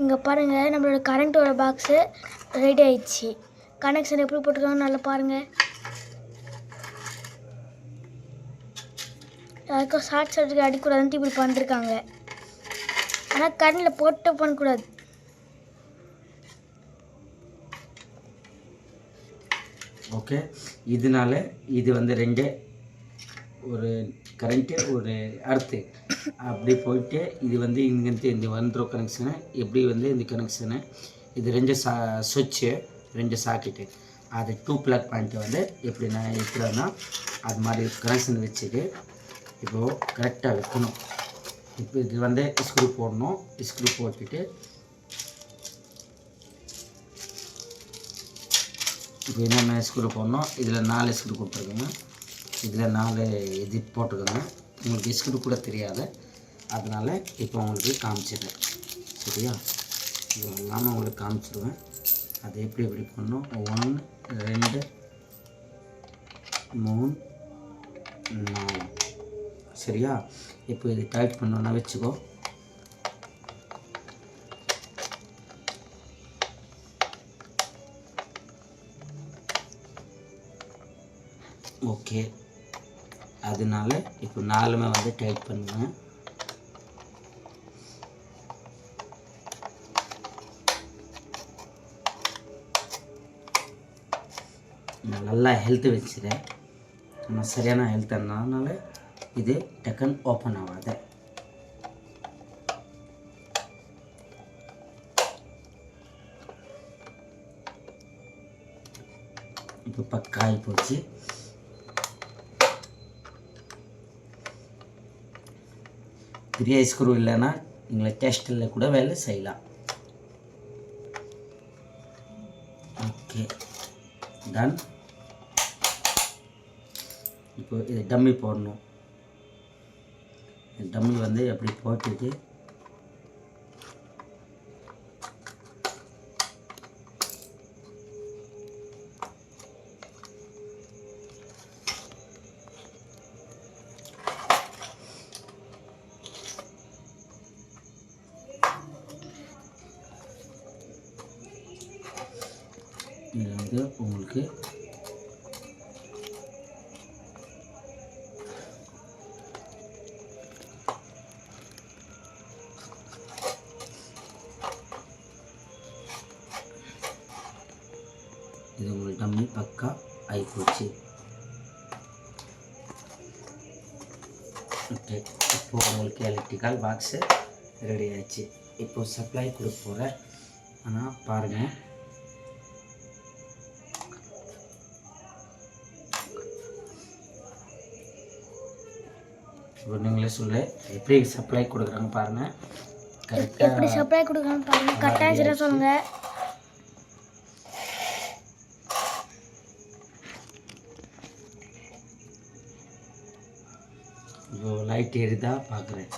இங்கே பாருங்கள், நம்மளோட கரண்ட்டோட பாக்ஸு ரெடி ஆயிடுச்சு. கனெக்ஷன் எப்படி போட்டிருக்காங்கன்னு நல்லா பாருங்கள். யாருக்கும் ஷார்ட் சர்க்யூட் அடிக்கூடாதுன்ட்டு இப்படி பண்ணிருக்காங்க. ஆனால் கரண்டில் போட்டு பண்ணக்கூடாது. ஓகே, இதனால இது வந்து ரெண்டு ஒரு கரண்ட்டு ஒரு அடுத்து அப்படி போயிட்டு இது வந்து இங்கேருந்து இந்த வந்துடும் கனெக்ஷனு. எப்படி வந்து இந்த கனெக்ஷனு இது ரெண்டு சுவிட்சு ரெண்டு சாக்கெட்டு அது 2 ப்ளக் பாயிண்ட்டு வந்து எப்படி நான் இருக்கிறேன்னா அது மாதிரி கனெக்ஷன் வச்சுட்டு இப்போது கரெக்டாக வைக்கணும். இப்போ இது வந்து ஸ்க்ரூ போடணும். ஸ்க்ரூ போட்டுட்டு இப்போ என்னென்ன ஸ்க்ரூ போடணும், இதில் 4 ஸ்க்ரூ கொடுத்துருக்குங்க. இதில் 4 இது போட்டுக்கோங்க. உங்களுக்கு ஸ்க்ரூ கூட தெரியாது, அதனால் இப்போ உங்களுக்கு காமிச்சிடுறேன். சரியா? இது எல்லாமே உங்களுக்கு காமிச்சிடுவேன். அது எப்படி எப்படி பண்ணணும். 1 2 3 4. சரியா? இப்போ இது டைட் பண்ணோன்னா வச்சுக்கோ. ஓகே, அதனால இப்போ 4மே வந்து டைட் பண்ணுவேன். நான் நல்லா ஹெல்த்து வச்சுக்கிறேன். நம்ம சரியான ஹெல்த் இருந்ததுனால இது டக்குன்னு ஓப்பன் ஆகாது. இப்போ பக்காய் போச்சு. பெரிய ஸ்க்ரூ இல்லைன்னா நீங்கள் டெஸ்ட்டில் கூட வேலை செய்யலாம். Okay, done. இப்போ இது டம்மி போடணும். டம்மி வந்து அப்படி போட்டுட்டு இது வந்து உங்களுக்கு இது உங்களுக்கு டம்மி பக்கா ஆகிப்போச்சு. ஓகே, இப்போது உங்களுக்கு எலக்ட்ரிக்கல் பாக்ஸு ரெடி ஆயிடுச்சு. இப்போது சப்ளை கொடுக்க போகிறேன். ஆனால் பாருங்கள், இப்போ நீங்களே சொல்ல எப்படி சப்ளை கொடுக்குறாங்க பாருங்கள். கரெக்டாக எப்படி சப்ளை கொடுக்குறாங்க பாருங்கள். கரெக்டாக சொல்லுங்கள். இப்போ லைட் எரிதா பார்க்குறேன்.